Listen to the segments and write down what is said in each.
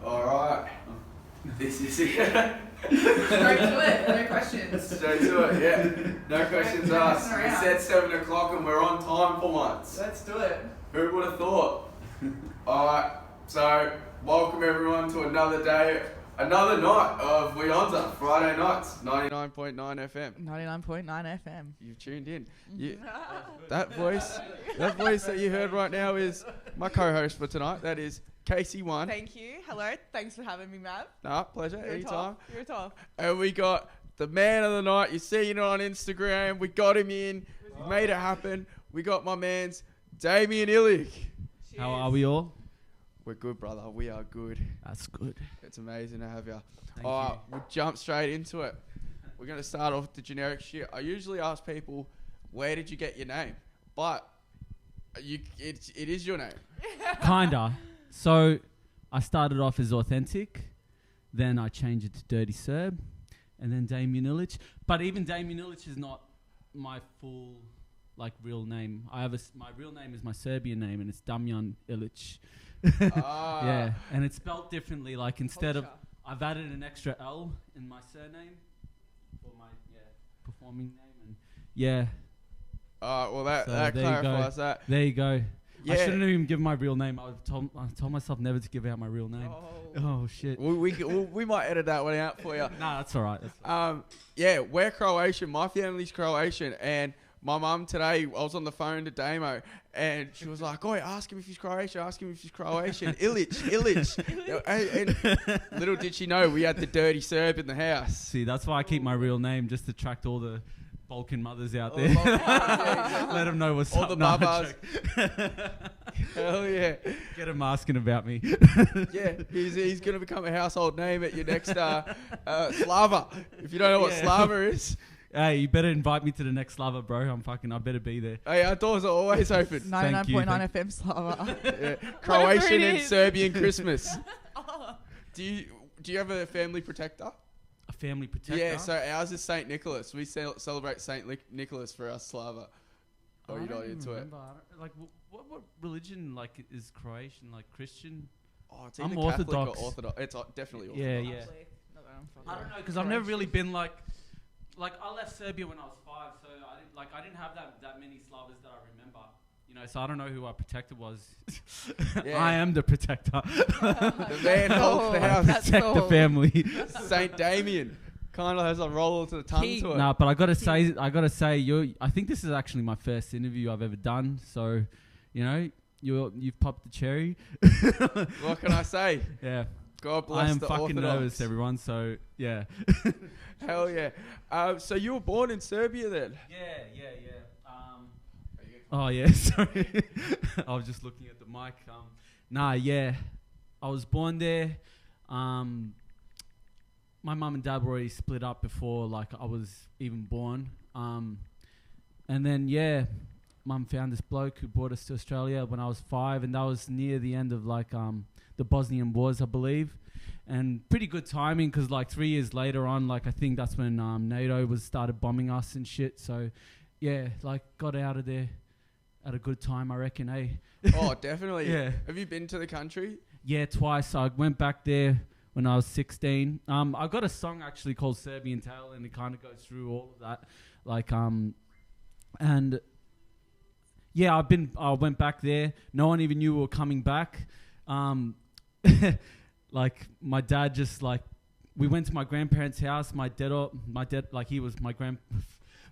All right. This is it. Straight to it. No questions. Straight to it, yeah. No questions asked. We said 7 o'clock and we're on time for once. Let's do it. Who would have thought? Alright, so welcome everyone to another day, another night of We Onza, Friday nights, 99.9 FM. 99.9 FM. You've tuned in. That voice that you heard right now is my co-host for tonight. That is Casey1. Thank you. Hello. Thanks for having me, Matt. Nah, pleasure. Anytime. You're top. And we got the man of the night. You're seeing it on Instagram. We got him in. We made it happen. We got my man's Damian Illic. How are we all? We're good, brother. We are good. That's good. It's amazing to have you. Thank All right, you. we'll jump straight into it. We're going to start off with the generic shit. I usually ask people, where did you get your name? But it is your name. Kinda. So I started off as Authentic, then I changed it to Dirty Serb, and then Damian Illic. But even Damian Illic is not my full, real name. My real name is my Serbian name, and it's Damian Illic. Yeah, and it's spelled differently. Instead of, I've added an extra L in my surname for my performing name, and yeah. Well, that clarifies that. There you go. Yeah. I shouldn't have even given my real name. I told myself never to give out my real name. Oh shit. We might edit that one out for you. Nah, that's all right. Yeah, we're Croatian. My family's Croatian, and my mum today, I was on the phone to Damo, and she was like, "Oi, ask him if he's Croatian. Ask him if he's Croatian. Illic." And little did she know we had the dirty Serb in the house. See, that's why I keep my real name, just to attract all the Balkan mothers out there. Let them know what's all up. the babas. Hell yeah. Get them asking about me. Yeah, he's going to become a household name at your next Slava. If you don't know what Slava is. Hey, you better invite me to the next Slava, bro. I better be there. Hey, our doors are always open. 99.9 FM Slava. Yeah. Croatian and Serbian Christmas. Do you have a family protector? A family protector? Yeah, so ours is St. Nicholas. We celebrate St. Nicholas for our Slava. Oh, you're not into it? What religion is Croatian? Christian? Oh, it's either Catholic or Orthodox. It's definitely Orthodox. Yeah. I don't know, because I've never really been I left Serbia when I was 5, so I didn't have that many Slavas that I remember. So I don't know who our protector was. Yeah. I am the protector. The man holds the house. Protect the family. Saint Damian kind of has a roll to the tongue to it. Nah, but I gotta say, I think this is actually my first interview I've ever done. So, you've popped the cherry. What can I say? Yeah. God bless I am the fucking Orthodox. nervous, everyone. So yeah. Hell yeah. So you were born in Serbia then? Yeah. Oh yeah, sorry. I was just looking at the mic. I was born there. My mum and dad were already split up before I was even born. And then mum found this bloke who brought us to Australia when I was 5, and that was near the end of the Bosnian Wars, I believe. And pretty good timing, because 3 years later on, I think that's when NATO started bombing us and shit. So yeah, got out of there at a good time, I reckon, eh? Oh, definitely. Yeah. Have you been to the country? Yeah, twice. I went back there when I was 16. I got a song actually called Serbian Tale, and it kind of goes through all of that. And yeah, I went back there. No one even knew we were coming back. My dad just we went to my grandparents' house. My dad, he was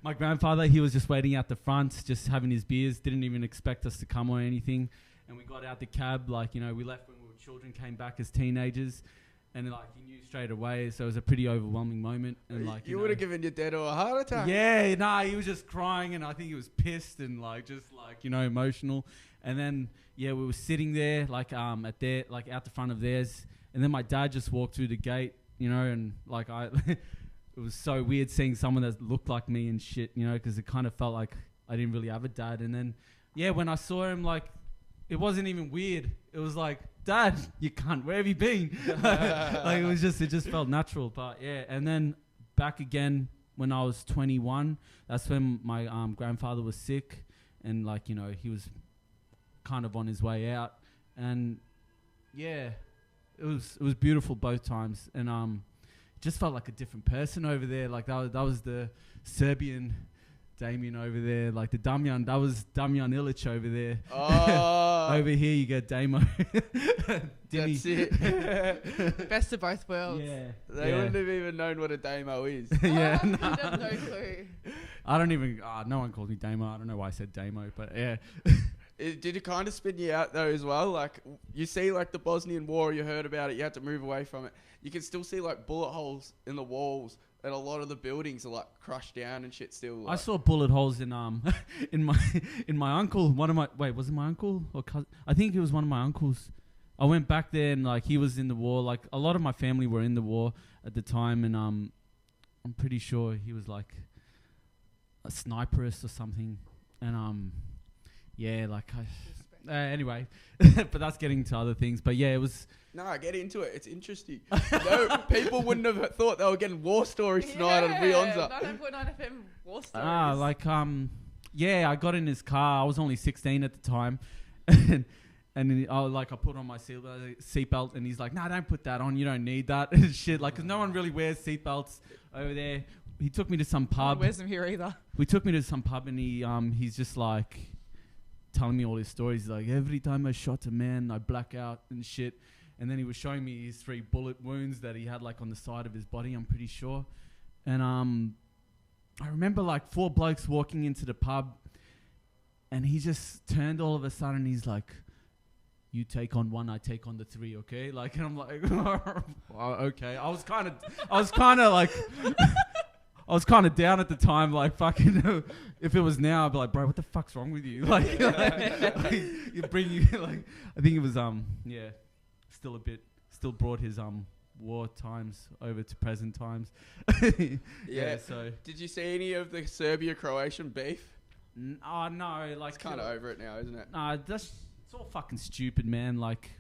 my grandfather, he was just waiting out the front, just having his beers, didn't even expect us to come or anything. And we got out the cab, we left when we were children, came back as teenagers, and he knew straight away. So it was a pretty overwhelming moment. And you would have given your dad a heart attack. Yeah, nah, he was just crying, and I think he was pissed and emotional. And then we were sitting there at their out the front of theirs, and then my dad just walked through the gate, and it was so weird seeing someone that looked like me and shit, because it kind of felt like I didn't really have a dad. And then, when I saw him, it wasn't even weird. It was Dad, you cunt, where have you been? It just felt natural. But yeah, and then back again when I was 21, that's when my grandfather was sick, and he was kind of on his way out. And yeah, it was beautiful both times, and just felt like a different person over there. Like that was the Serbian Damian over there, like the Damian. That was Damian Illic over there. Oh, Over here you get Damo. that's it. Best of both worlds. Yeah, They wouldn't have even known what a Damo is. yeah. I have no clue. I don't even. No one calls me Damo. I don't know why I said Damo, but yeah. Did it kind of spin you out though as well? Like you see, like the Bosnian War, you heard about it, you had to move away from it. You can still see like bullet holes in the walls, and a lot of the buildings are like crushed down and shit. Still, like. I saw bullet holes in in my uncle. Was it my uncle or cousin? I think it was one of my uncles. I went back there and like he was in the war. Like a lot of my family were in the war at the time, and I'm pretty sure he was like a sniperist or something. And yeah, like anyway, but that's getting to other things. But yeah, it was. No, get into it. It's interesting. No, people wouldn't have thought they were getting war stories tonight on We Onza. 99.9 FM war stories. Yeah, I got in his car. I was only 16 at the time, and I put on my seatbelt, and he's like, "Nah, don't put that on. You don't need that." And shit, like, 'cause no one really wears seatbelts over there. He took me to some No pub. one wears them here either. We took me to some pub, and he's just like telling me all his stories. He's like, every time I shot a man, I black out and shit. And then he was showing me his 3 bullet wounds that he had like on the side of his body, I'm pretty sure. And I remember like 4 blokes walking into the pub, and he just turned all of a sudden. He's like, "You take on 1, I take on the 3, okay?" Like, and I'm like, oh, okay. I was kind of down at the time, like fucking. If it was now, I'd be like, "Bro, what the fuck's wrong with you?" Like you bring you like. I think it was yeah. Still brought his war times over to present times. Yeah. So did you see any of the Serbia-Croatian beef? No, like It's kind of over it now, isn't it? Nah, it's all fucking stupid, man. Like,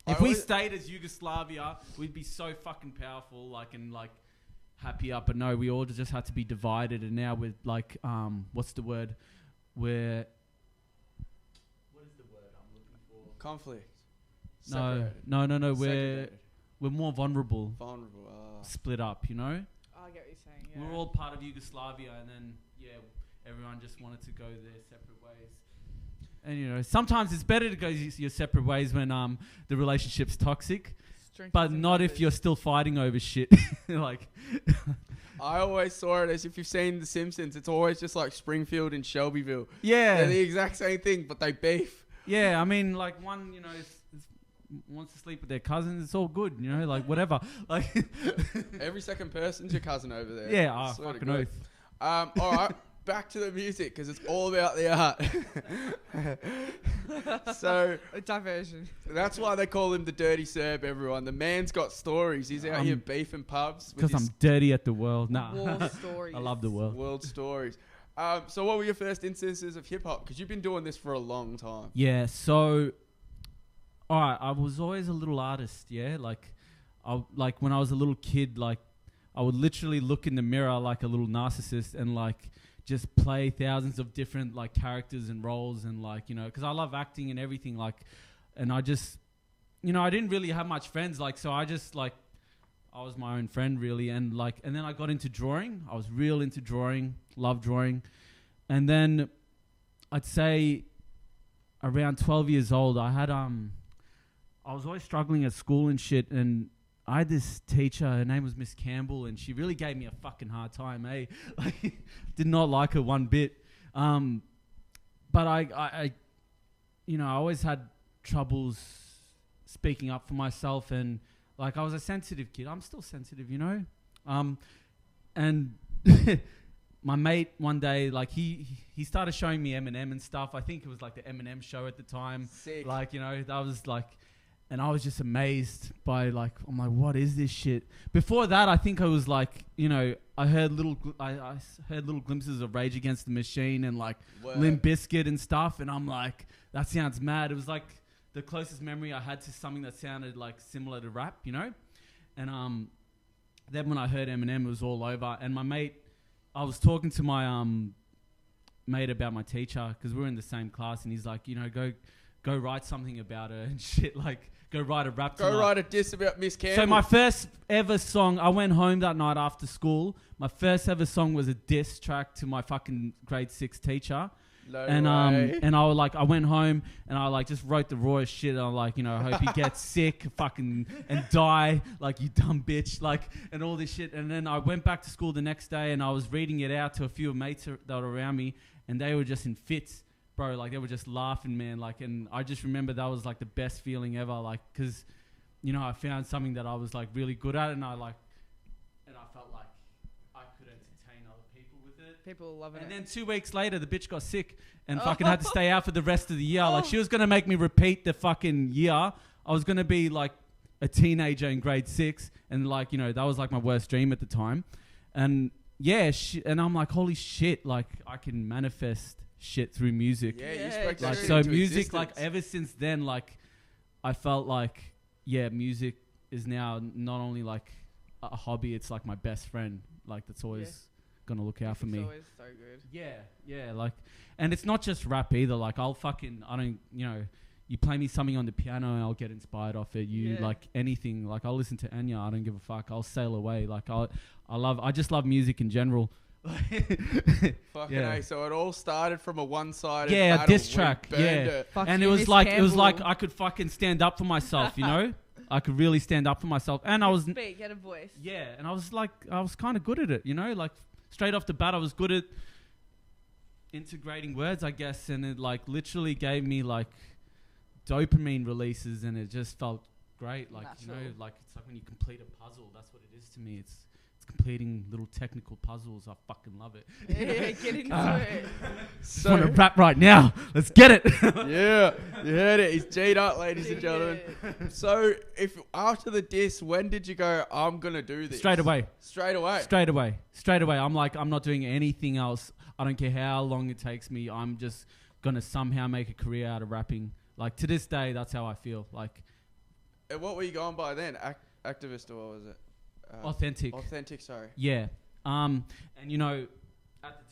I if we always- stayed as Yugoslavia, we'd be so fucking powerful, like, and like happier. But no, we all just had to be divided, and now we're like, what's the word? What is the word I'm looking for? Conflict. No. Separated. We're Segregated. more vulnerable, Vulnerable. split up. You know, I get what you're saying. Yeah. we're all part of Yugoslavia, and then everyone just wanted to go their separate ways. And you know, sometimes it's better to go your separate ways when the relationship's toxic, Strength but is in not if numbers. you're still fighting over shit. Like, I always saw it as, if you've seen The Simpsons, it's always just like Springfield and Shelbyville. yeah, They're the exact same thing, but they beef. yeah. I mean, like one, you know, wants to sleep with their cousins. It's all good, you know, like whatever. Like, Every second person's your cousin over there. yeah, Swear to fucking God. oath. All right, back to the music, because it's all about the art. So A diversion. that's why they call him the Dirty Serb, everyone. The man's got stories. He's out here beefing pubs. with Because I'm his dirty at the world. Nah, War stories. I love the world. world stories. So what were your first instances of hip-hop? Because you've been doing this for a long time. Yeah, so alright, I was always a little artist, yeah. Like when I was a little kid, like I would literally look in the mirror like a little narcissist and like just play thousands of different like characters and roles, and like, you know, because I love acting and everything, like, and I just, you know, I didn't really have much friends, like, so I just like, I was my own friend really, and like, and then I got into drawing. I was real into drawing, love drawing, and then I'd say around 12 years old, I had I was always struggling at school and shit, and I had this teacher, her name was Miss Campbell, and she really gave me a fucking hard time, eh? Like, did not like her one bit. But I, you know, I always had troubles speaking up for myself, and like I was a sensitive kid. I'm still sensitive, you know? And my mate one day, like he started showing me Eminem and stuff. I think it was like the Eminem show at the time. Sick. Like, you know, that was like, and I was just amazed by like, I'm like, what is this shit? Before that, I think I was like, you know, I heard little glimpses of Rage Against the Machine and like Word. Limp Bizkit and stuff, and I'm like, that sounds mad. It was like the closest memory I had to something that sounded like similar to rap, you know. And then when I heard Eminem, it was all over. And my mate, I was talking to my mate about my teacher because we were in the same class, and he's like, you know, go write something about her and shit, like, go write a rap. Go tonight. write a diss about Miss Campbell. So my first ever song, I went home that night after school. My first ever song was a diss track to my fucking grade 6 teacher. No And way. and I went home and I like just wrote the rawest shit. I'm like, I hope you get sick, fucking, and die, like, you dumb bitch, like, and all this shit. And then I went back to school the next day and I was reading it out to a few mates that were around me, and they were just in fits, bro. Like, they were just laughing, man. Like, and I just remember that was like the best feeling ever, like, because I found something that I was like really good at, and I felt like I could entertain other people with it. People loving And it. then 2 weeks later, the bitch got sick and fucking had to stay out for the rest of the year. Like, she was going to make me repeat the fucking year. I was going to be like a teenager in grade 6. And like, that was like my worst dream at the time. And yeah, and I'm like, holy shit, like I can manifest shit through music. Yeah, you Yeah, spoke that Like, shit so into music, existence. like ever since then, like I felt like, yeah, music is now not only like a hobby, it's like my best friend. Like, that's always gonna look out for It's me. always so good. Yeah, like, and it's not just rap either. Like, you play me something on the piano and I'll get inspired off it. Like anything, like I'll listen to Enya, I don't give a fuck. I'll sail away. Like, I just love music in general. Fucking yeah. A. So it all started from a one-sided Yeah, a battle. diss We track. burned Yeah, it. Fuck and you, it was Miss like Campbell. I could fucking stand up for myself. I could really stand up for myself, and I was Speak, get a voice. yeah, and I was kind of good at it. Like straight off the bat, I was good at integrating words, I guess, and it like literally gave me like dopamine releases, and it just felt great. Like Natural. like it's like when you complete a puzzle. That's what it is to me. It's completing little technical puzzles. I fucking love it. Yeah, get into it. Just want to rap right now. Let's get it. Yeah, you heard it. He's G'd up, ladies and gentlemen. Yeah. So, if after the diss, when did you go, I'm going to do this? Straight away. Straight away. Straight away. I'm like, I'm not doing anything else. I don't care how long it takes me. I'm just going to somehow make a career out of rapping. Like, to this day, that's how I feel. Like, And what were you going by then? Activist or what was it? authentic. Authentic, sorry. Yeah. And at the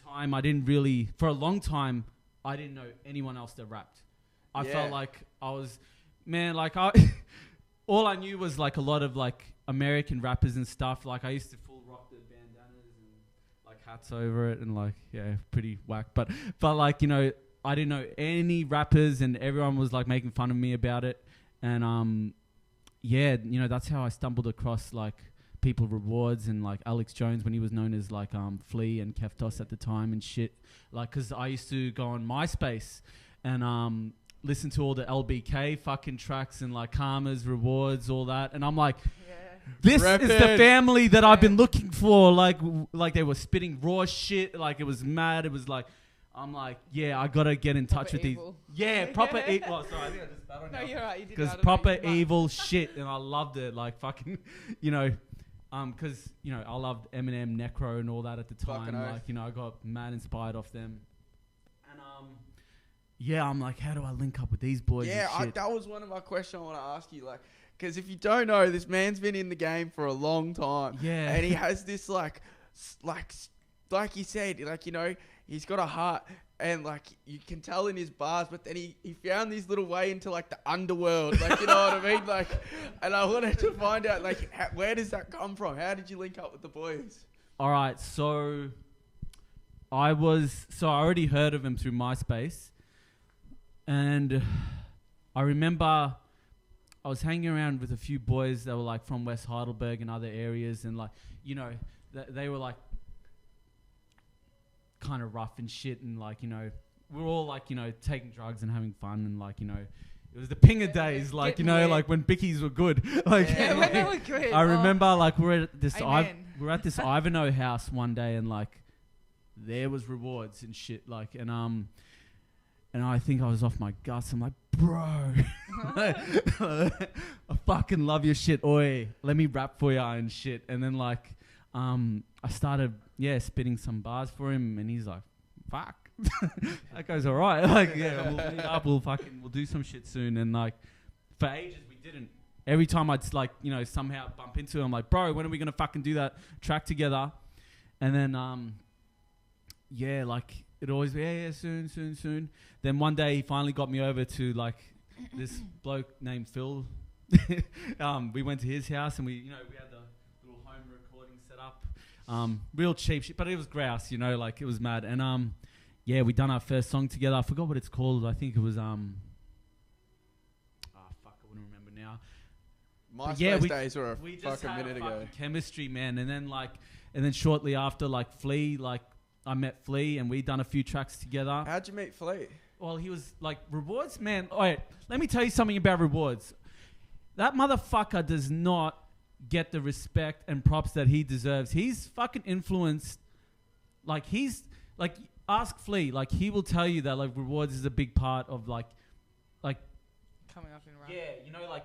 time, I didn't really, for a long time, I didn't know anyone else that rapped. I felt like I was, man, like all I knew was like a lot of like American rappers and stuff. Like, I used to full rock the bandanas and like hats over it and like, yeah, pretty whack. But like, I didn't know any rappers, and everyone was like making fun of me about it. And that's how I stumbled across like People Rewards and like Alex Jones when he was known as like Flea and Keftos at the time and shit. Like, cause I used to go on MySpace and listen to all the LBK fucking tracks and like Karma's Rewards, all that. And I'm like, this is the family that I've been looking for. Like they were spitting raw shit. Like, it was mad. It was like, I'm like, yeah, I gotta get in touch with evil. these. Yeah, proper evil. Sorry, I think I don't know. No, you're right. You did Because that, proper I know you evil shit, and I loved it. Like, fucking, because I loved Eminem, Necro, and all that at the time. Fucking oath. Like, I got mad inspired off them. And I'm like, how do I link up with these boys? Yeah, and shit? that was one of my questions I want to ask you. Like, because if you don't know, this man's been in the game for a long time. Yeah. And he has this like you said, like, he's got a heart, and like you can tell in his bars, but then he found this little way into like the underworld, like, you know what I mean? Like, and I wanted to find out like where does that come from? How did you link up with the boys? All right, so I already heard of him through MySpace, and I remember I was hanging around with a few boys that were like from West Heidelberg and other areas, and like, they were like kind of rough and shit, and like, we're all like, taking drugs and having fun, and like, it was the pinger days, like, Getting like when bickies were good. Like, Yeah, when they were good. I remember like we're at this Amen. Ivanhoe house one day, and like there was Rewards and shit, like, and I think I was off my guts. I'm like, bro, I fucking love your shit, oi, let me rap for ya and shit. And then like I started spitting some bars for him, and he's like, fuck. That goes all right. Like, yeah, we'll meet up, we'll do some shit soon. And like for ages we didn't. Every time I'd like, somehow bump into him, like, bro, when are we gonna fucking do that track together? And then like it always soon. Then one day he finally got me over to like this bloke named Phil we went to his house and we had the little home recording set up. Real cheap shit, but it was grouse, like it was mad. And yeah, we done our first song together. I forgot what it's called. I think it was I wouldn't remember now. MySpace days were a we just fucking had minute a ago. fucking chemistry, man. And then shortly after, like Flea, like I met Flea and we done a few tracks together. How'd you meet Flea? Well, he was like Rewards, man. All right, let me tell you something about Rewards. That motherfucker does not get the respect and props that he deserves. He's fucking influenced. Like he's like, ask Flea. Like he will tell you that like Rewards is a big part of like Coming up in rap. yeah, like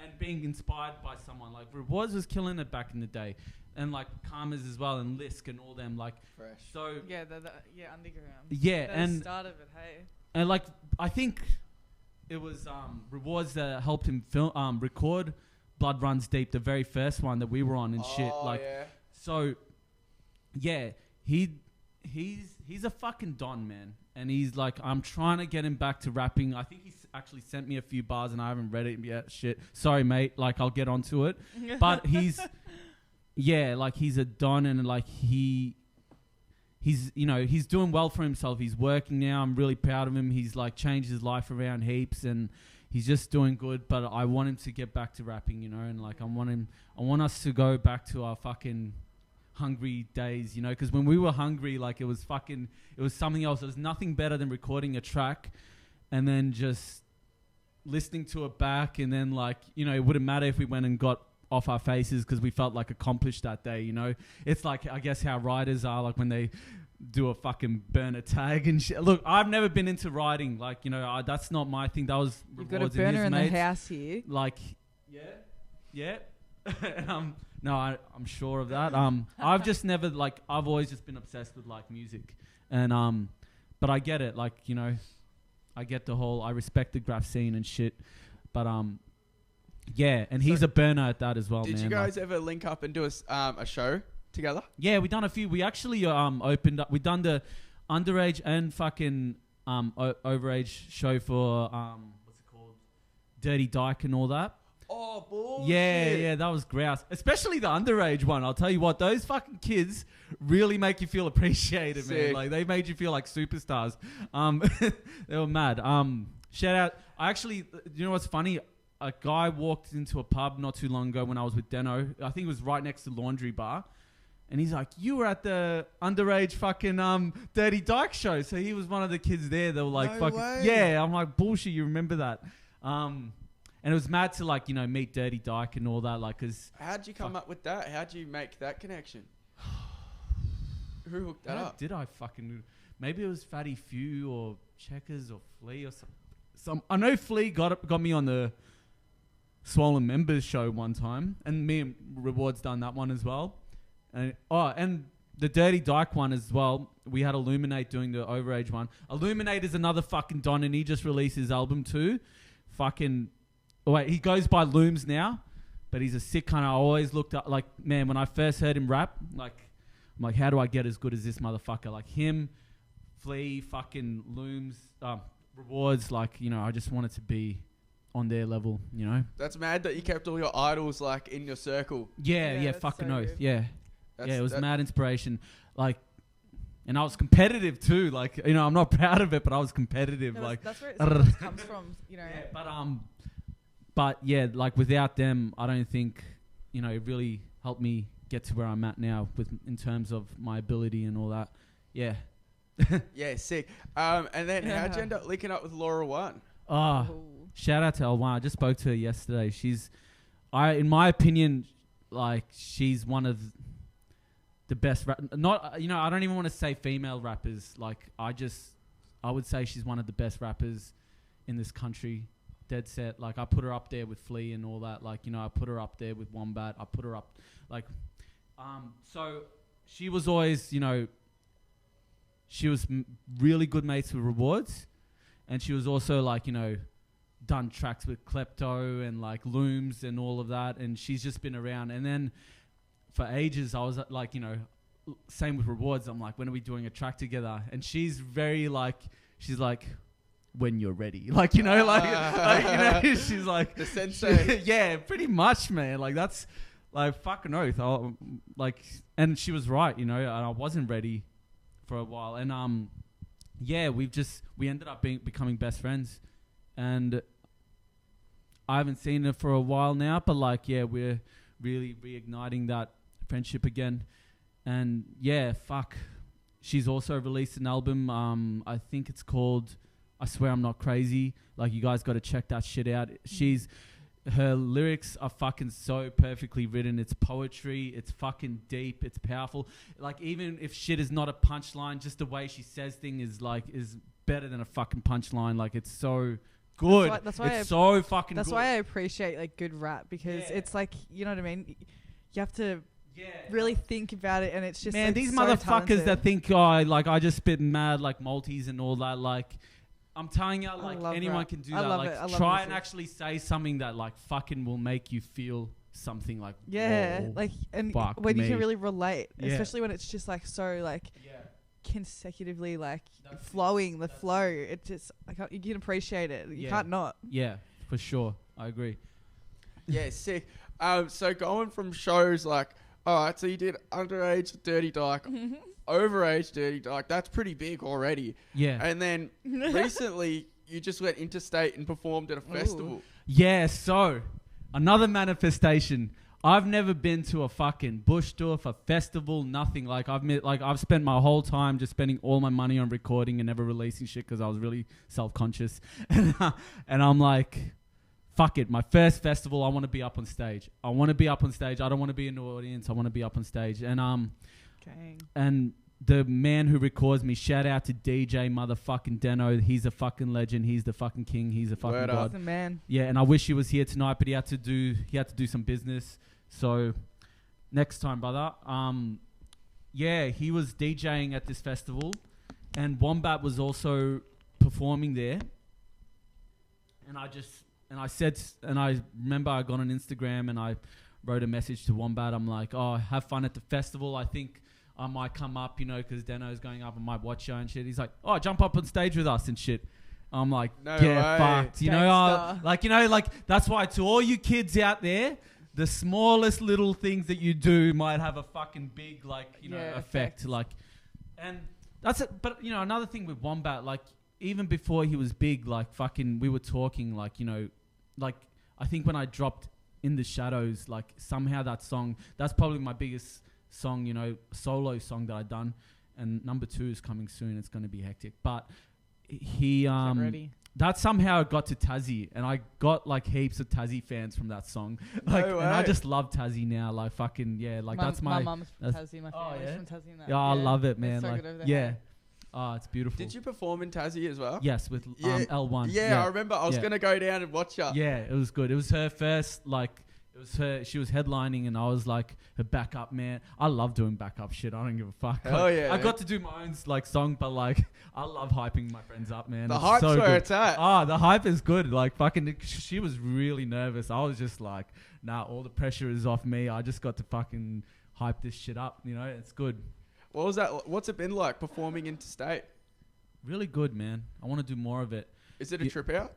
and being inspired by someone. Like Rewards was killing it back in the day, and like Karmas as well, and Lisk and all them. Like Fresh. so. Yeah, underground. Yeah, That's and the start of it. Hey. and like I think it was Rewards that helped him record Blood Runs Deep, the very first one that we were on and shit. Like yeah. so, yeah, he's a fucking don, man. And he's like, I'm trying to get him back to rapping. I think he's actually sent me a few bars and I haven't read it yet. Shit, sorry, mate. Like I'll get onto it. But he's a don and like he's he's doing well for himself. He's working now. I'm really proud of him. He's like changed his life around heaps and he's just doing good. But I want him to get back to rapping, and like I want us to go back to our fucking hungry days, because when we were hungry, like it was something else. There was nothing better than recording a track and then just listening to it back, and then like it wouldn't matter if we went and got off our faces because we felt like accomplished that day. It's like I guess how writers are, like when they do a fucking burner tag and shit. Look, I've never been into writing, like that's not my thing. That was You've got a Rewards and burner his in the mates. house here. Like yeah. No, I'm sure of that. I've just never I've always just been obsessed with like music, and but I get it. Like I get the whole. I respect the graph scene and shit, but yeah, and he's a burner at that as well. Did man. you guys ever link up and do a show together? Yeah, we done a few. We actually opened up. We done the underage and fucking overage show for what's it called, Dirty Dyke and all that. Oh, bullshit. Yeah, that was grouse. Especially the underage one. I'll tell you what, those fucking kids really make you feel appreciated, Sick. man. Like, they made you feel like superstars. They were mad. Shout out. You know what's funny? A guy walked into a pub not too long ago when I was with Deno. I think it was right next to Laundry Bar. And he's like, you were at the underage fucking Dirty Dyke show. So he was one of the kids there. They were like, No fucking, way. yeah. I'm like, bullshit, you remember that. And it was mad to like, meet Dirty Dyke and all that. Like, cause How'd you come up with that? How'd you make that connection? Who hooked that how up? did I fucking, maybe it was Fatty Few or Checkers or Flea or some. I know Flea got me on the Swollen Members show one time, and me and Rewards done that one as well. And the Dirty Dyke one as well. We had Illuminate doing the overage one. Illuminate is another fucking don, and he just released his album too. Fucking, wait, he goes by Looms now, but he's a sick kind of. I always looked up, like, man, when I first heard him rap, like, I'm like, how do I get as good as this motherfucker? Like him, Flea, fucking Looms, Rewards. Like, I just wanted to be on their level. That's mad that you kept all your idols like in your circle. Yeah, Yeah, that's fucking so oath. good. Yeah. That's, It was mad inspiration. Like, and I was competitive too. Like, I'm not proud of it, but I was competitive. No, like, that's where it sometimes comes from. yeah, but yeah, like without them, I don't think, it really helped me get to where I'm at now in terms of my ability and all that. Yeah. Yeah, sick. And then how'd you end up linking up with Laura One? Ooh. Shout out to L1. I just spoke to her yesterday. In my opinion, like she's one of the best I don't even want to say female rappers. Like I would say she's one of the best rappers in this country. Dead set. Like I put her up there with Flea and all that. Like, I put her up there with Wombat. I put her up like, so she was always, she was really good mates with Rewards. And she was also like, done tracks with Klepto and like Looms and all of that. And she's just been around. And then for ages, I was like, same with Rewards. I'm like, when are we doing a track together? And she's very like, she's like, when you're ready. Like, you know, like you know, she's like The sensei. yeah, pretty much, man. Like that's like fucking oath. And she was right, you know, and I wasn't ready for a while. And yeah, we ended up becoming best friends, and I haven't seen her for a while now, but like, yeah, we're really reigniting that friendship again. And yeah, fuck. She's also released an album. I think it's called I Swear I'm Not Crazy. Like, you guys got to check that shit out. Her lyrics are fucking so perfectly written. It's poetry. It's fucking deep. It's powerful. Like, even if shit is not a punchline, just the way she says things is better than a fucking punchline. Like, it's so good. That's why it's so fucking good. That's why I appreciate like good rap, because it's like, you know what I mean? You have to really think about it, and it's just, man, like, these so motherfuckers talented. that think, oh, like I just spit mad like Maltese and all that, like, I'm telling you, like, anyone can do that. Like, try and actually say something that like fucking will make you feel something. Like, whoa, like, and fuck when you me. can really relate, Yeah. especially when it's just like so like consecutively like flowing the flow. It just, you can appreciate it. You can't not. Yeah, for sure. I agree. Yeah, sick. So going from shows like, all right, so you did underage Dirty Dyke, overage Dirty Dyke. That's pretty big already. Yeah. And then recently you just went interstate and performed at a festival. Yeah, so another manifestation. I've never been to a fucking bush tour, a festival, nothing. Like, I've spent my whole time just spending all my money on recording and never releasing shit because I was really self-conscious. And I'm like, fuck it. My first festival, I want to be up on stage. I want to be up on stage. I don't want to be in the audience. I want to be up on stage. And the man who records me, shout out to DJ motherfucking Deno. He's a fucking legend. He's the fucking king. He's a fucking god. He's the man. Yeah, and I wish he was here tonight, but he had to do some business. So next time, brother. Yeah, he was DJing at this festival, and Wombat was also performing there. And I remember I got on Instagram and I wrote a message to Wombat. I'm like, oh, have fun at the festival. I think I might come up, you know, because Deno's going up. I might watch you and shit. He's like, oh, jump up on stage with us and shit. I'm like, No get way. fucked. You know, that's why to all you kids out there, the smallest little things that you do might have a fucking big, like, you know, effect. Like, and that's it. But, you know, another thing with Wombat, like, even before he was big, like, fucking, we were talking, like, you know, like, I think when I dropped In the Shadows, like, somehow that song, that's probably my biggest song, you know, solo song that I've done. And number 2 is coming soon. It's going to be hectic. But he, Get ready. that somehow got to Tassie, and I got like heaps of Tassie fans from that song. Like, No and I way. just love Tassie now. Like, fucking, yeah, like that's my my mum's from Tassie. My family's from Tassie. And that. yeah, I love it, man. It's so Like, good over there. yeah. Oh, it's beautiful. Did you perform in Tassie as well? Yes, with Yeah. L1. Yeah, I remember. I was Yeah. going to go down and watch her. Yeah, it was good. It was her first, like, it was her, she was headlining, and I was like her backup man. I love doing backup shit. I don't give a fuck. Hell Like, yeah, I man. got to do my own like song, but like I love hyping my friends up, man. The It's hype's so where good. it's at. Ah, the hype is good. Like, fucking, she was really nervous. I was just like, nah, all the pressure is off me. I just got to fucking hype this shit up. You know, it's good. What was that? What's it been like performing interstate? Really good, man. I want to do more of it. Is it a trip out?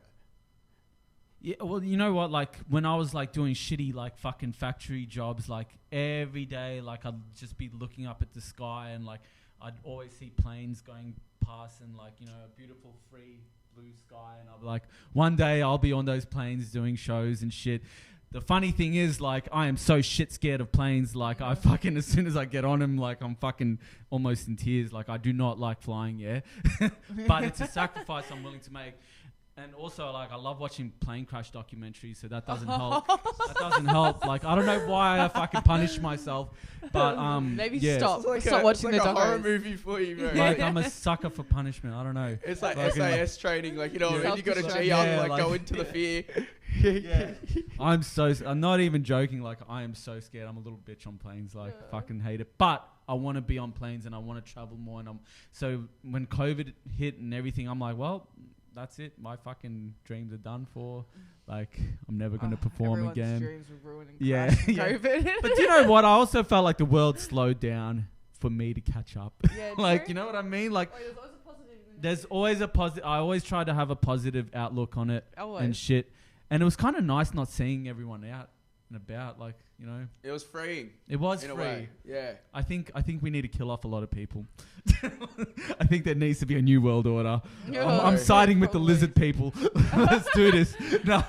Yeah, well, you know what? Like, when I was like doing shitty like fucking factory jobs, like every day, like I'd just be looking up at the sky, and like I'd always see planes going past, and like, you know, a beautiful free blue sky, and I'll be like, one day I'll be on those planes doing shows and shit. The funny thing is, like, I am so shit scared of planes. Like, I fucking, as soon as I get on them, like, I'm fucking almost in tears. Like, I do not like flying, yeah. But it's a sacrifice I'm willing to make. And also, like, I love watching plane crash documentaries, so that doesn't help. That doesn't help. Like, I don't know why I fucking punish myself, but Maybe yeah. stop. It's Stop watching like the a horror docos. movie for you, bro. Like, I'm a sucker for punishment. I don't know. It's like Fucking- SAS training, like, you know, Yeah. when you got a Self-destruct. G up, Yeah, like, like- go into the fear. Yeah. I'm not even joking. Like, I am so scared. I'm a little bitch on planes. Like, fucking hate it. But I want to be on planes, and I want to travel more. And so when COVID hit and everything, I'm like, well, that's it. My fucking dreams are done for. Like, I'm never going to perform Everyone's again. dreams were ruined and Yeah, crashed in yeah. COVID. But you know what? I also felt like the world slowed down for me to catch up. Yeah, Like, true. you know what I mean? Like, Wait, there's always a positive in there's always a positive. I always try to have a positive outlook on it Always. and shit. And it was kind of nice not seeing everyone out and about, like, you know. It was freeing. It was in free. a way. Yeah. I think we need to kill off a lot of people. I think there needs to be a new world order. I'm siding with the lizard people. Let's do this. No.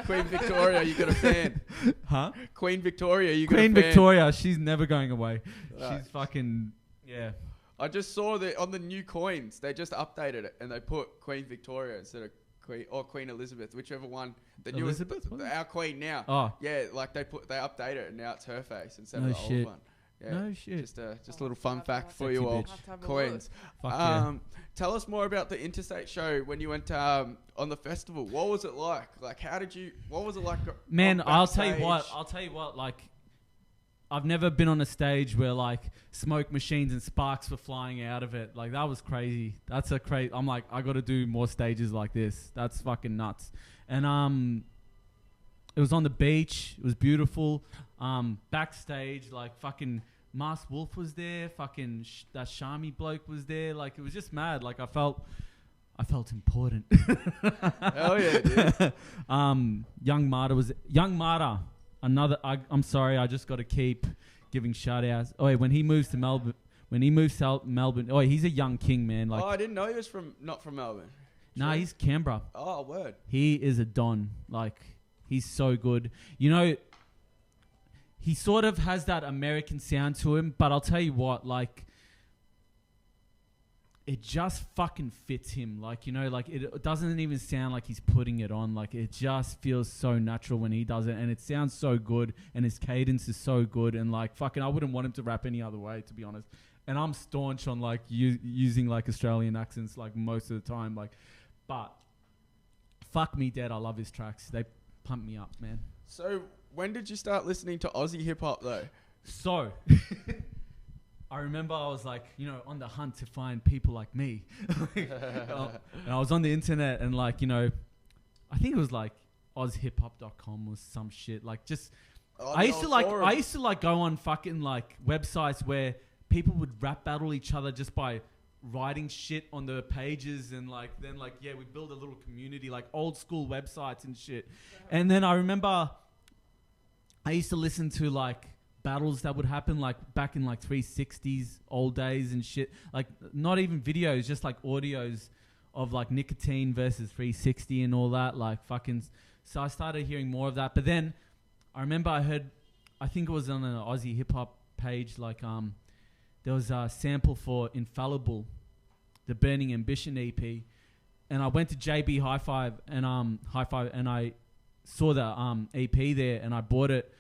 Queen Victoria, you got a fan. Huh? Queen Victoria, you got a Queen fan. Victoria, she's never going away. Right. She's fucking, yeah. I just saw that on the new coins, they just updated it and they put Queen Victoria instead of Queen Elizabeth, whichever one. The new Elizabeth? our queen now. Oh. Yeah, like they updated it and now it's her face instead No of the shit. old one. Yeah. No shit. Just a little fun fact for Sexy you all. bitch. Coins. Fuck yeah. Tell us more about the Interstate show when you went on the festival. What was it like? Like, what was it like? Man, I'll tell backstage? you what, like, I've never been on a stage where, like, smoke machines and sparks were flying out of it. Like, that was crazy. That's a crazy... I'm like, I got to do more stages like this. That's fucking nuts. And it was on the beach. It was beautiful. Backstage, like, fucking Mars Wolf was there. Fucking that Shami bloke was there. Like, it was just mad. Like, I felt important. Hell yeah, dude. Young Marta. I'm sorry, I just got to keep giving shout outs. Oh, when he moves to Melbourne, oh, he's a young king, man. Like, I didn't know he was not from Melbourne. Nah, he's Canberra. Oh, word. He is a don. Like, he's so good. You know, he sort of has that American sound to him, but I'll tell you what, like, it just fucking fits him. Like, you know, like, it doesn't even sound like he's putting it on. Like, it just feels so natural when he does it, and it sounds so good, and his cadence is so good, and, like, fucking, I wouldn't want him to rap any other way, to be honest. And I'm staunch on, like, using, like, Australian accents, like, most of the time, like, but fuck me dead, I love his tracks. They pump me up, man. So, when did you start listening to Aussie hip-hop, though? So... I remember I was like, you know, on the hunt to find people like me. And I was on the internet and, like, you know, I think it was like ozhiphop.com or some shit. Like, just I used to like go on fucking like websites where people would rap battle each other just by writing shit on the pages, and like then like we build a little community, like old school websites and shit. And then I remember I used to listen to like battles that would happen like back in like 360s old days and shit, like not even videos, just like audios of like Nicotine versus 360 and all that, like fucking. So I started hearing more of that, but then I remember I think it was on an Aussie hip hop page, like there was a sample for Infallible, the Burning Ambition EP, and I went to JB Hi-Fi and I saw the EP there and I bought it.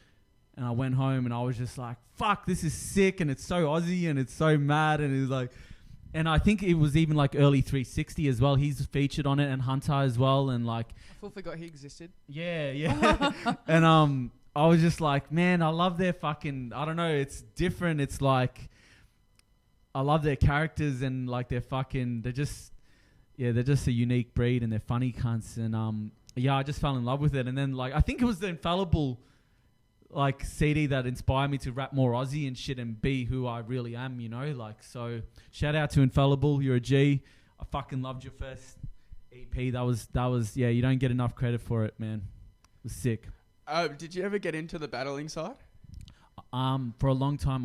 And I went home and I was just like, fuck, this is sick. And it's so Aussie and it's so mad. And it was like, and I think it was even like early 360 as well. He's featured on it, and Hunter as well. And like, I full forgot he existed. Yeah. And I was just like, man, I love their fucking, I don't know, it's different. It's like, I love their characters and like they're just a unique breed and they're funny cunts. And I just fell in love with it. And then like, I think it was the Infallible like CD that inspired me to rap more Aussie and shit and be who I really am, you know, like, so shout out to Infallible, you're a G. I fucking loved your first EP. That was you don't get enough credit for it, man. It was sick. Did you ever get into the battling side? For a long time,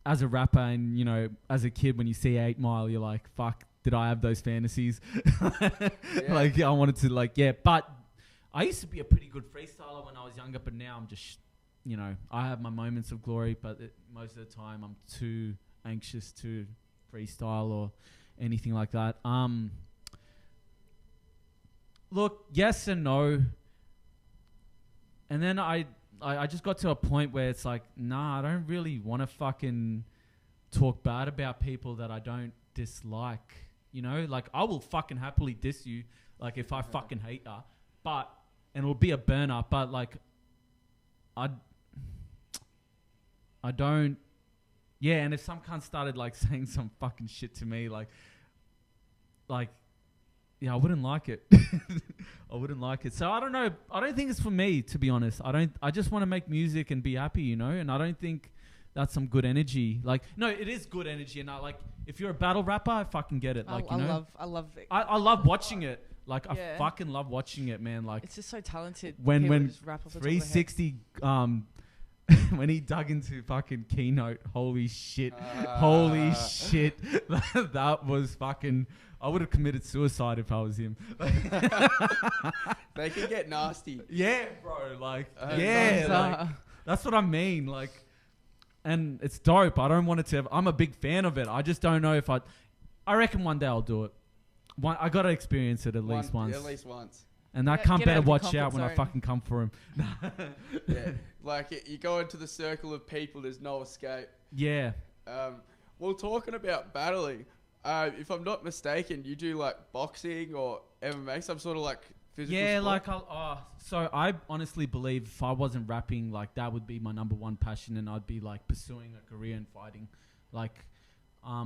as a rapper and, you know, as a kid, when you see 8 Mile, you're like, fuck, did I have those fantasies? Like, I wanted to, but I used to be a pretty good freestyler when I was younger, but now I'm just, you know, I have my moments of glory, but most of the time I'm too anxious to freestyle or anything like that. Look, yes and no. And then I just got to a point where it's like, nah, I don't really want to fucking talk bad about people that I don't dislike. You know, like, I will fucking happily diss you, like, if I fucking hate her. And it'll be a burner, but like, I don't, and if some cunt started like saying some fucking shit to me, like, I wouldn't like it. I wouldn't like it. So I don't know. I don't think it's for me, to be honest. I just want to make music and be happy, you know, and I don't think that's some good energy. Like, no, it is good energy. And I like, if you're a battle rapper, I fucking get it. Like, I love it. I love watching it. Like, Yeah. I fucking love watching it, man. Like, It's just so talented. when People just rap off the top of their head. 360, when he dug into fucking Keynote, holy shit. Holy shit. That was fucking, I would have committed suicide if I was him. They can get nasty. Yeah, bro. Like, Yeah, like, that's what I mean. Like, and it's dope. I don't want it to. I'm a big fan of it. I just don't know if I reckon one day I'll do it. I got to experience it at least once. At least once. And I Get can't out better of your watch out comfort when I zone. fucking come for him. Yeah. Like, you go into the circle of people, there's no escape. Yeah. Well, talking about battling, if I'm not mistaken, you do like boxing or MMA, some sort of like physical Yeah, sport? like, so I honestly believe if I wasn't rapping, like, that would be my number one passion, and I'd be like pursuing a career in fighting. Like,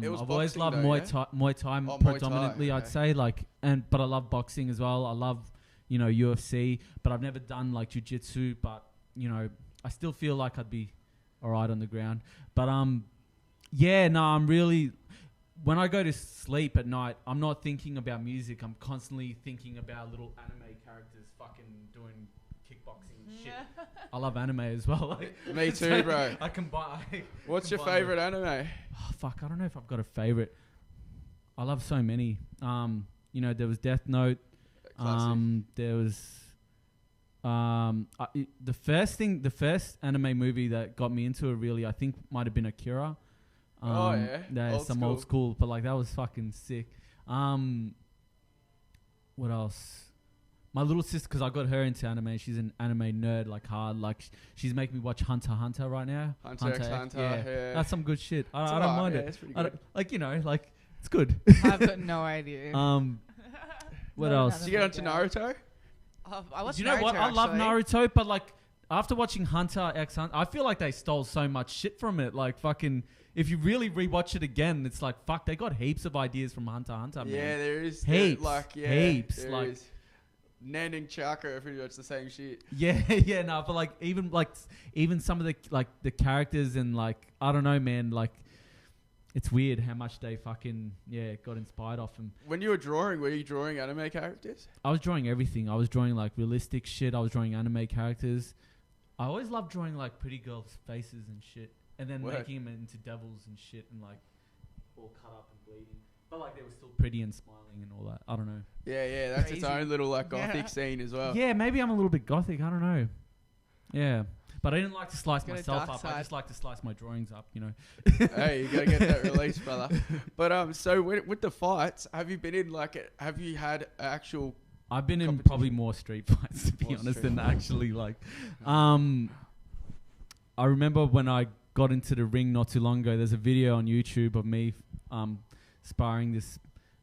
It was I've always boxing loved though, Muay yeah? Thai, Muay Thai Oh, Muay predominantly, Thai, I'd okay. say, like, but I love boxing as well. I love, you know, UFC, but I've never done like jiu-jitsu, but, you know, I still feel like I'd be all right on the ground. But, yeah, no, I'm really, when I go to sleep at night, I'm not thinking about music. I'm constantly thinking about little anime characters fucking doing kickboxing and shit. I love anime as well. Like, Me too, bro. I combine. What's your combine favorite anime? Oh, fuck, I don't know if I've got a favorite. I love so many. You know, there was Death Note. Classic. There was the first anime movie that got me into it really, I think, might have been Akira. Oh, yeah? Old some school. old school, but like that was fucking sick. What else? My little sister, because I got her into anime. She's an anime nerd, like hard. Like she's making me watch Hunter x Hunter right now. Hunter x Hunter, yeah. That's some good shit. It's I don't alright, mind yeah, it. it's pretty I good. don't, like, you know, like it's good. I've got no idea. What Not else? Did you get onto Naruto? I watched Do you know what? Naruto, I love actually. Naruto, but like after watching Hunter x Hunter, I feel like they stole so much shit from it. Like fucking, if you really rewatch it again, it's like fuck, they got heaps of ideas from Hunter x Hunter. Yeah, Man. there is. Heaps, Like, yeah, heaps, there like- is. Nan and Chaka are pretty much the same shit. Yeah, yeah, no, but like even some of the like the characters and like I don't know, man, like it's weird how much they fucking got inspired off them. When you were drawing, were you drawing anime characters? I was drawing everything. I was drawing like realistic shit. I was drawing anime characters. I always loved drawing like pretty girls' faces and shit, and then Word. making them into devils and shit, and like all cut up and bleeding. But like they were still pretty and smiling and all that. I don't know. Yeah, that's its Crazy. own little like gothic Yeah. scene as well. Yeah, maybe I'm a little bit gothic. I don't know. Yeah, but I didn't like to slice Got a myself dark up. I side. just like to slice my drawings up. You know. Hey, you gotta get that released, brother. But so with the fights, have you been in like? Have you had actual? I've been in Competition. probably more street fights, to be More honest, street than fights. actually like. I remember when I got into the ring not too long ago. There's a video on YouTube of me sparring this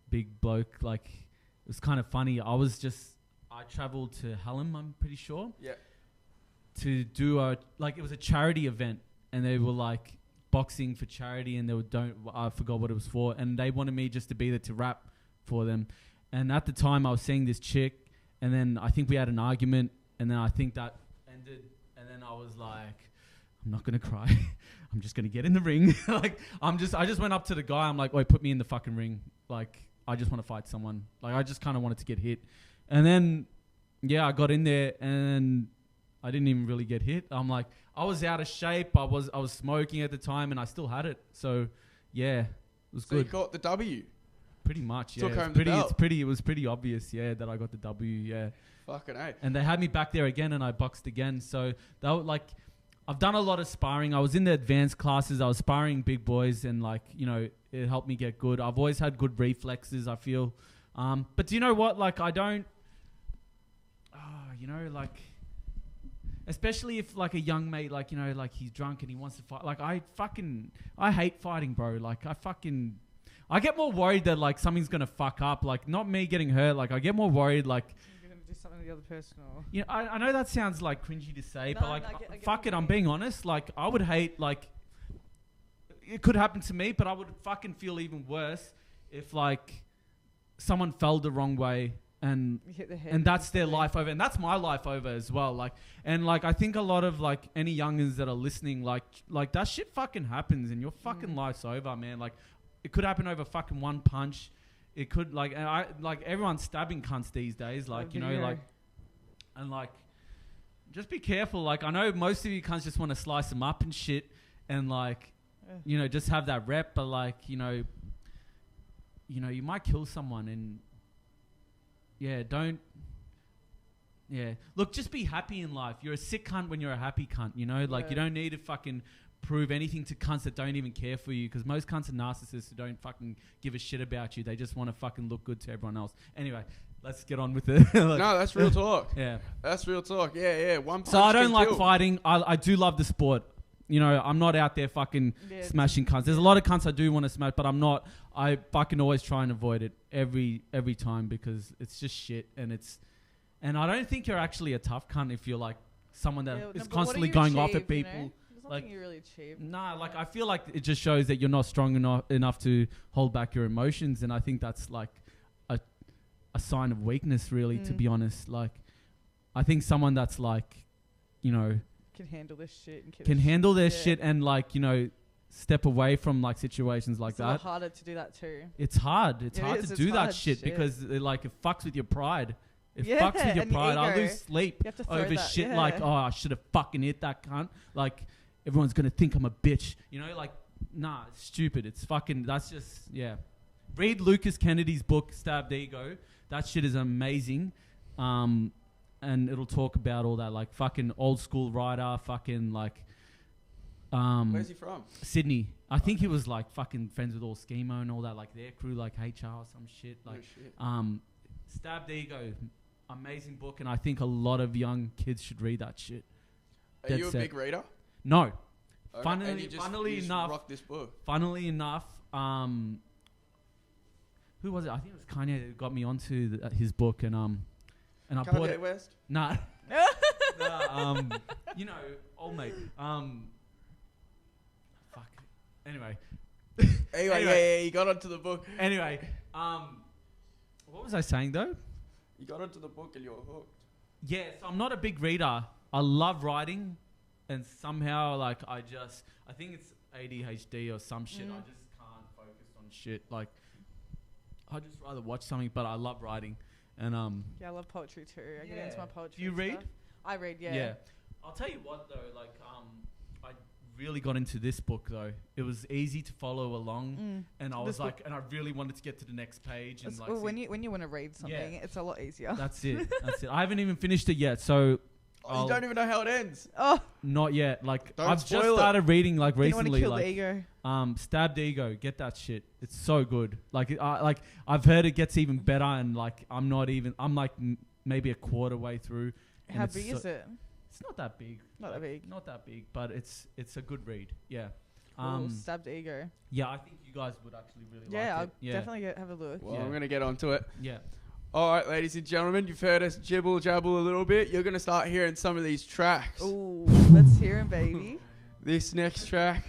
big bloke. Like it was kind of funny. I traveled to Hallam, I'm pretty sure, Yeah. to do it was a charity event, and they were like boxing for charity, and I forgot what it was for, and they wanted me just to be there to rap for them. And at the time I was seeing this chick, and then I think we had an argument, and then I think that ended, and then I was like, I'm not gonna cry. I'm just gonna get in the ring. Like I just went up to the guy. I'm like, wait, put me in the fucking ring. Like I just want to fight someone. Like I just kind of wanted to get hit. And then I got in there and I didn't even really get hit. I'm like, I was out of shape. I was smoking at the time, and I still had it. So yeah, it was So you good. got the W. Pretty much. Yeah, Took it's home the pretty. belt. It was pretty obvious. Yeah, that I got the W. Yeah. Fucking A. And they had me back there again, and I boxed again. So that was like, I've done a lot of sparring. I was in the advanced classes. I was sparring big boys, and like, you know, it helped me get good. I've always had good reflexes, I feel. But do you know what? Like, I don't, you know, like, especially if like a young mate, like, you know, like he's drunk and he wants to fight. Like, I hate fighting, bro. Like, I get more worried that like something's gonna fuck up. Like, not me getting hurt. Like, I get more worried. Like, You're gonna do something to the other person, or you know, I know that sounds like cringy to say, but No, like, no, I get fuck what it, you I'm mean. being honest. Like, I would hate, like, it could happen to me, but I would fucking feel even worse if like someone fell the wrong way and You hit the head and that's their instantly. life over, and that's my life over as well. Like, and like I think a lot of like any youngins that are listening, like that shit fucking happens, and your fucking life's over, man. Like, it could happen over fucking one punch. It could like, and I like everyone's stabbing cunts these days, like, you know, like, and like, just be careful. Like, I know most of you cunts just want to slice them up and shit, and like, you know, just have that rep, but like, you know, you might kill someone, and look, just be happy in life. You're a sick cunt when you're a happy cunt, you know, like you don't need to fucking prove anything to cunts that don't even care for you, because most cunts are narcissists who don't fucking give a shit about you. They just want to fucking look good to everyone else. Anyway, let's get on with it. Like, no, that's real talk. Yeah, that's real talk. Yeah. One punch so I don't can like kill. fighting. I do love the sport. You know, I'm not out there fucking smashing cunts. There's a lot of cunts I do want to smash, but I'm not. I fucking always try and avoid it every time, because it's just shit, and I don't think you're actually a tough cunt if you're like someone that is constantly going off at people. You know? There's nothing you really achieve. Nah, like I feel like it just shows that you're not strong enough to hold back your emotions, and I think that's like a sign of weakness, really, to be honest. Like, I think someone that's like, you know, can handle this shit and can handle their shit and like, you know, step away from like situations like that. It's a lot harder to do that too. It's hard. It's hard to do that shit because like it fucks with your pride. It fucks with your pride. I lose sleep over shit like, oh, I should have fucking hit that cunt. Like, everyone's gonna think I'm a bitch. You know, like, nah, it's stupid. It's fucking. That's just Read Lucas Kennedy's book Stabbed Ego. That shit is amazing. And it'll talk about all that, like fucking old school writer, fucking like. Where's he from? Sydney. I think he was like fucking friends with all Schemo and all that, like their crew, like HR or some shit. Like, Stabbed Ego, amazing book, and I think a lot of young kids should read that shit. Are you a big reader? No. Okay. Funnily enough, rock this book. Funnily enough, who was it? I think it was Kanye that got me onto his book, and I bought it. West? Nah. You know, old mate. Fuck. Anyway, yeah, you got onto the book. Anyway, what was I saying though? You got onto the book and you were hooked. Yeah, so I'm not a big reader. I love writing, and somehow like I think it's ADHD or some shit. I just can't focus on shit. Like, I just rather watch something, but I love writing. And yeah, I love poetry too. I get into my poetry. Do you read? Stuff. I read, Yeah. I'll tell you what though, like I really got into this book though. It was easy to follow along, and I was like, and I really wanted to get to the next page. And like, when you want to read something, it's a lot easier. That's it. I haven't even finished it yet, so. You don't even know how it ends. Oh, not yet. Like, don't I've just started reading like recently. You want to kill the ego. Stabbed Ego. Get that shit. It's so good. Like, I've heard it gets even better, and like I'm like maybe a quarter way through. How big is it? It's not that big. Not that big, but it's a good read. Yeah. Stabbed Ego. Yeah, I think you guys would actually really like it. Yeah, I'll definitely have a look. Well, I'm gonna get onto it. Yeah. All right, ladies and gentlemen, you've heard us jibble jabble a little bit. You're going to start hearing some of these tracks. Ooh, let's hear him, baby. This next track,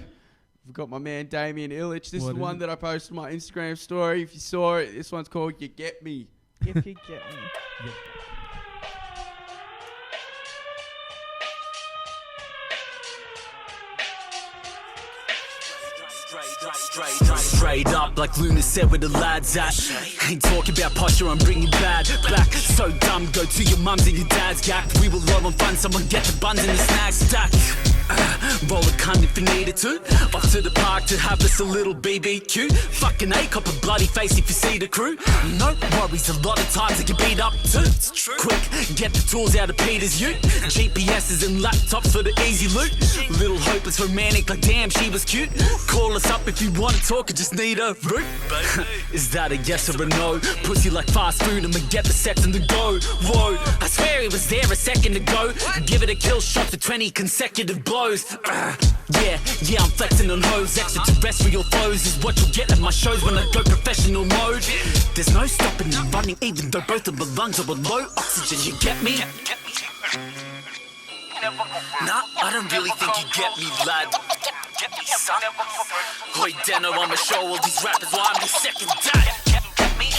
we've got my man Damian Illic. This is the one that I posted on my Instagram story. If you saw it, this one's called You Get Me. If You Get Me. Yeah. Straight up, like Luna said where the lads at. Ain't talking about posture, I'm bringing bad back. So dumb, go to your mums and your dad's gap. We will load on fun, someone get the buns in the snack stack. Roll a cunt if you needed to. Off to the park to have us a little BBQ. Fucking A, cop a bloody face if you see the crew. No worries, a lot of times it can beat up too. Quick, get the tools out of Peter's ute. GPS's and laptops for the easy loot. Little hopeless romantic, like damn she was cute. Call us up if you want to talk, I just need a route. Is that a yes or a no? Pussy like fast food, I'ma get the sex and the go. Whoa, I swear he was there a second ago. Give it a kill shot for 20 consecutive blows. Yeah, I'm flexing on hoes. Extraterrestrial flows is what you'll get at my shows when I go professional mode. There's no stopping me running, even though both of my lungs are on low oxygen. You get me? Nah, I don't really think you get me, lad. Get me, son. Hoi Deno, I'ma show all these rappers why I'm the second dad. Get me.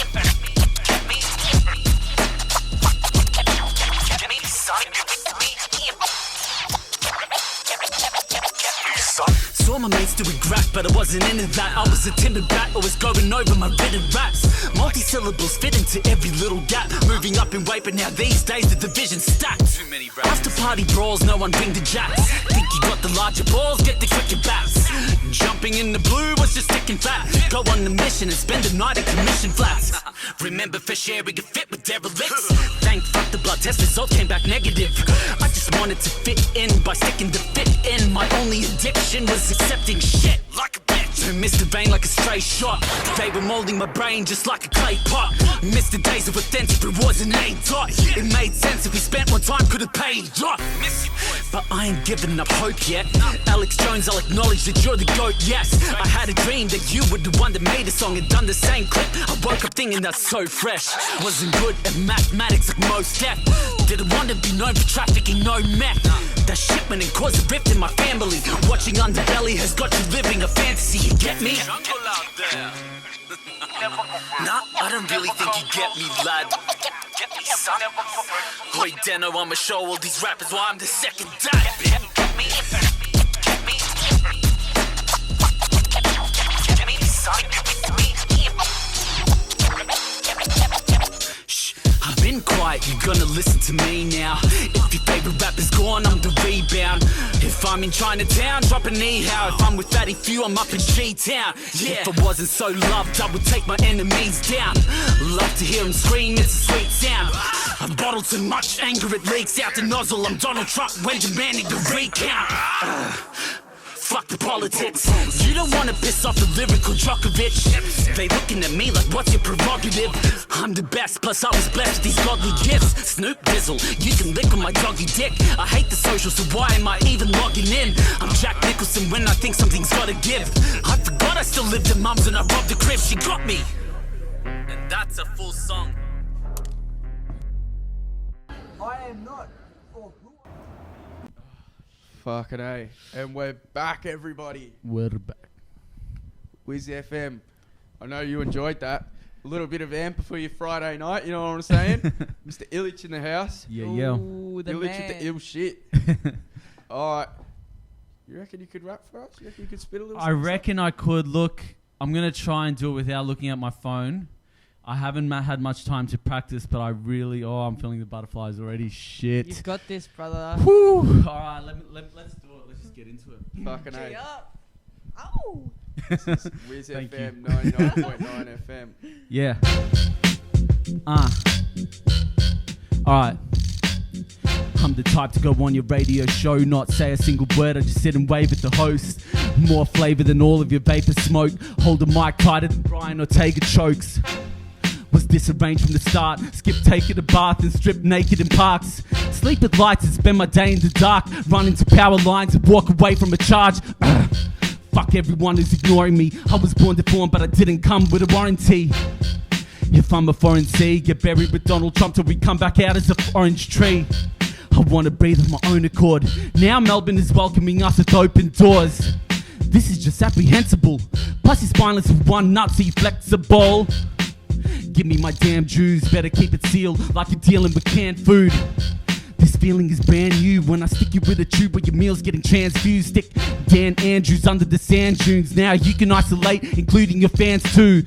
Saw my mates doing crack, but I wasn't into that. I was a timid bat, always going over my written raps. Multi-syllables fit into every little gap. Moving up in weight, but now these days the division's stacked. Too many raps. After party brawls, no one bring the jacks. Think you got the larger balls, get the quicker bats. Jumping in the blue was just sticking fat. Go on the mission and spend the night at commission flats. Remember for sharing a fit with derelicts. Thank fuck the blood test results came back negative. I just wanted to fit in by sticking the fit in. My only addiction was accepting shit like a bitch. Missed the vein like a stray shot. They were molding my brain just like a clay pot. Missed the days of authentic rewards and ain't taught. It made sense if we spent one time, could have paid off. But I ain't giving up hope yet. Alex Jones, I'll acknowledge that you're the GOAT, yes. I had a dream that you were the one that made a song and done the same clip. I woke up thinking that's so fresh. Wasn't good at mathematics like most deaf. Didn't want to be known for trafficking, no meth. That shit went and caused a rift in my family. Watching Underbelly has got you living a fantasy, you get me? Nah, I don't really think you get me, lad. Get me, son. Wait, Deno, I'ma show all these rappers why I'm the second dad. Get me, son. Shh, I've been quiet, you're gonna listen to me now. If your favorite rapper's gone, I'm the rebound. If I'm in Chinatown, drop a knee how. If I'm with Fatty Few, I'm up in G-Town. Yeah. If I wasn't so loved, I would take my enemies down. Love to hear them scream, it's a sweet sound. I've bottled so much anger, it leaks out the nozzle. I'm Donald Trump when demanding the recount. Fuck the politics. You don't wanna piss off the lyrical Djokovic. They looking at me like, what's your prerogative? I'm the best, plus I was blessed with these godly gifts. Snoop Dizzle, you can lick on my doggy dick. I hate the social, so why am I even logging in? I'm Jack Nicholson when I think something's gotta give. I forgot I still lived at mum's and I robbed the crib, she got me. And that's a full song. I am not. Fucking A. And we're back, everybody. We're back. Wiz FM. I know you enjoyed that. A little bit of amp for your Friday night, you know what I'm saying? Mr. Illic in the house. Yeah. Ooh, the Illic man. with the ill shit. Alright. You reckon you could rap for us? You reckon you could spit a little I reckon I could. Look, I'm going to try and do it without looking at my phone. I haven't had much time to practice, but I really... Oh, I'm feeling the butterflies already. Shit. You've got this, brother. Whew. All right, let's do it. Let's just get into it. Fucking Gee A. up. Ow. This is Wiz Thank FM 99.9 FM. Yeah. All right. I'm the type to go on your radio show, not say a single word, I just sit and wave at the host. More flavour than all of your vapor smoke. Hold the mic tighter than Brian Ortega chokes. Was disarranged from the start. Skip taking a bath and strip naked in parks. Sleep with lights and spend my day in the dark. Run into power lines and walk away from a charge. Fuck everyone who's ignoring me. I was born deformed but I didn't come with a warranty. If I'm a foreign sea, get buried with Donald Trump till we come back out as an orange tree. I want to breathe on my own accord. Now Melbourne is welcoming us with open doors. This is just apprehensible. Plus he's spineless with one nut, so you flexible. Give me my damn Jews, better keep it sealed like you're dealing with canned food. This feeling is brand new when I stick you with a tube where your meal's getting transfused. Stick Dan Andrews under the sand dunes. Now you can isolate, including your fans too.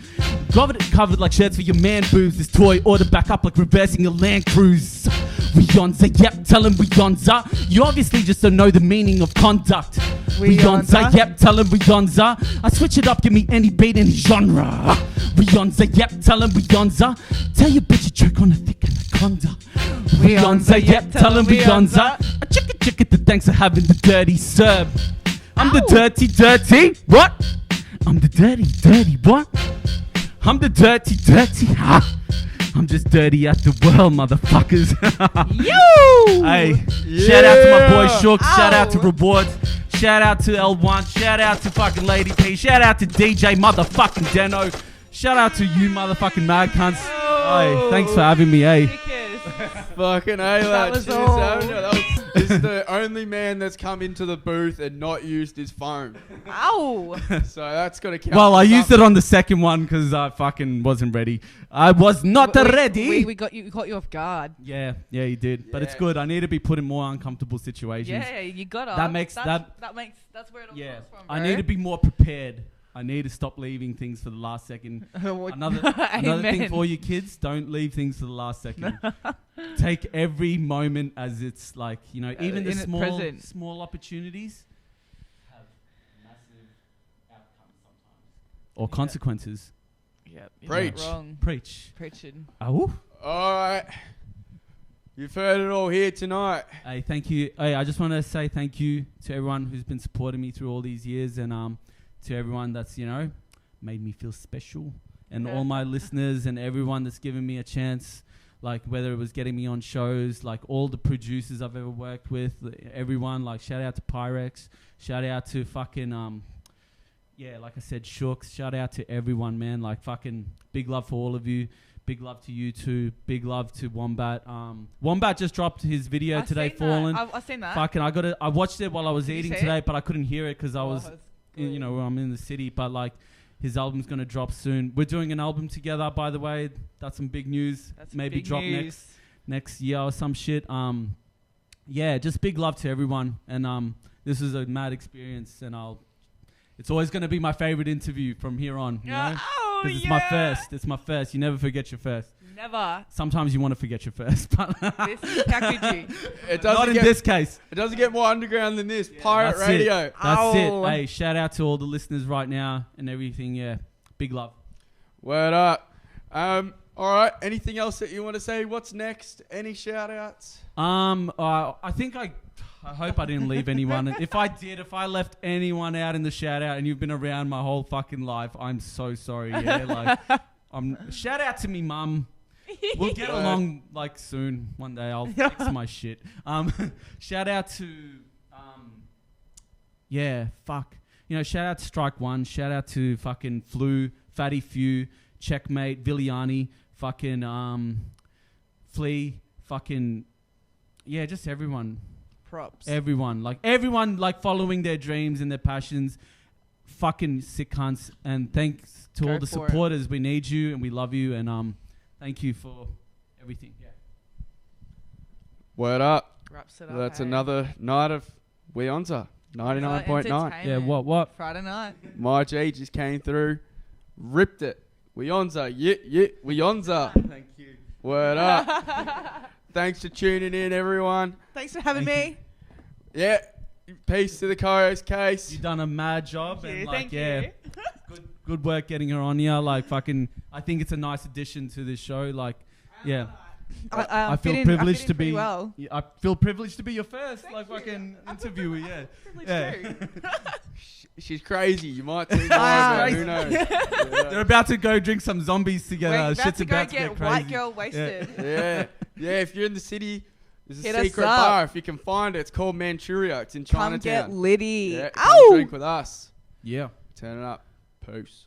Got it covered like shirts for your man boobs. This toy ought to back up like reversing a Land Cruise. We Onza, yep, tell him we Onza. You obviously just don't know the meaning of conduct. We Onza, yep, tell him we Onza. I switch it up, give me any beat, any genre. We Onza, yep, tell him we Onza. Tell your bitch a trick on a thick anaconda. We Onza, yep, tell him we Onza. A chicka the thanks for having the dirty Serb. I'm the dirty, what? I'm the dirty, what? I'm the dirty, ha. I'm just dirty at the world, motherfuckers. Yo! Hey, shout out to my boy Shook. Shout out to Rewards. Shout out to L1. Shout out to fucking Lady P. Shout out to DJ motherfucking Deno. Shout out to you motherfucking mad cunts. Hey, thanks for having me, eh? Fucking A, lad. was Cheers, all. Samuel. That was This is the only man that's come into the booth and not used his phone. Ow! So that's got to count. Well, for I used it something. on the second one because I fucking wasn't ready. I was not ready. We got you off guard. Yeah, you did. But it's Yeah. good. I need to be put in more uncomfortable situations. Yeah, you got us. That makes- that's where it all Yeah, comes from, I bro. need to be more prepared. I need to stop leaving things for the last second. Another thing Amen. for you kids, don't leave things for the last second. Take every moment as it's like, you know, even the in it small present. small opportunities have massive outcomes sometimes. Or consequences. Yep. Preach. Wrong. Preach. Preaching. Oh. All right. You've heard it all here tonight. Hey, thank you. Hey, I just want to say thank you to everyone who's been supporting me through all these years, and to everyone that's, you know, made me feel special, and all my listeners and everyone that's given me a chance, like whether it was getting me on shows, like all the producers I've ever worked with, everyone, like shout out to Pyrex, shout out to fucking like I said, Shooks, shout out to everyone, man. Like fucking big love for all of you. Big love to you too. Big love to Wombat. Wombat just dropped his video today, Fallen. I've seen that. Fucking, I watched it while I was eating see today, it? but I couldn't hear it because I was, it's you know, I'm in the city. But like, his album's gonna drop soon. We're doing an album together, by the way. That's some big news. That's Maybe big drop news. next year or some shit. Yeah, just big love to everyone. And this is a mad experience, and it's always gonna be my favorite interview from here on. You know? Oh, Because it's yeah. my first. It's my first. You never forget your first. Never. Sometimes you want to forget your first, but How could you? It not in this case. It doesn't get more underground than this. Pirate That's Radio. It. That's Ow. it. Hey, shout out to all the listeners right now and everything. Yeah, big love. Word up. All right. Anything else that you want to say? What's next? Any shout outs? I think I hope I didn't leave anyone. If I left anyone out in the shout out, and you've been around my whole fucking life, I'm so sorry. Yeah, like, shout out to me, mum. We'll get along like soon. One day I'll fix my shit. Shout out to, you know, shout out to Strike One. Shout out to fucking Flu, Fatty Few, Checkmate, Viliani, fucking Flea, fucking just everyone. Props. Everyone like following their dreams and their passions. Fucking sick cunts. And thanks to Go all the for it. supporters. We need you and we love you, and thank you for everything. Yeah. Word up. Wraps it up. That's hey. another night of We Onza. 99.9. Yeah, what? Friday night. My G just came through. Ripped it. We Onza. Yeah. We Onza. Thank you. Word up. Thanks for tuning in, everyone. Thanks for having Thank me. Yeah. Peace to the co-host case. You've done a mad job. Thank and you. like, Thank yeah, you. good work getting her on here. Like, fucking, I think it's a nice addition to this show. Like, yeah. I feel privileged to be. Well. Yeah, I feel privileged to be your first, like, fucking interviewer. Yeah. Privileged too. She's crazy. You might think Ah. who knows? They're about to go drink some zombies together. We're about Shit's to go about to get get crazy. white girl wasted. Yeah. If you're in the city, there's a Hit us secret up. bar. If you can find it, it's called Manchuria. It's in Come get Chinatown. litty. Yeah, Ow! come drink with us. Yeah. Turn it up. Peace.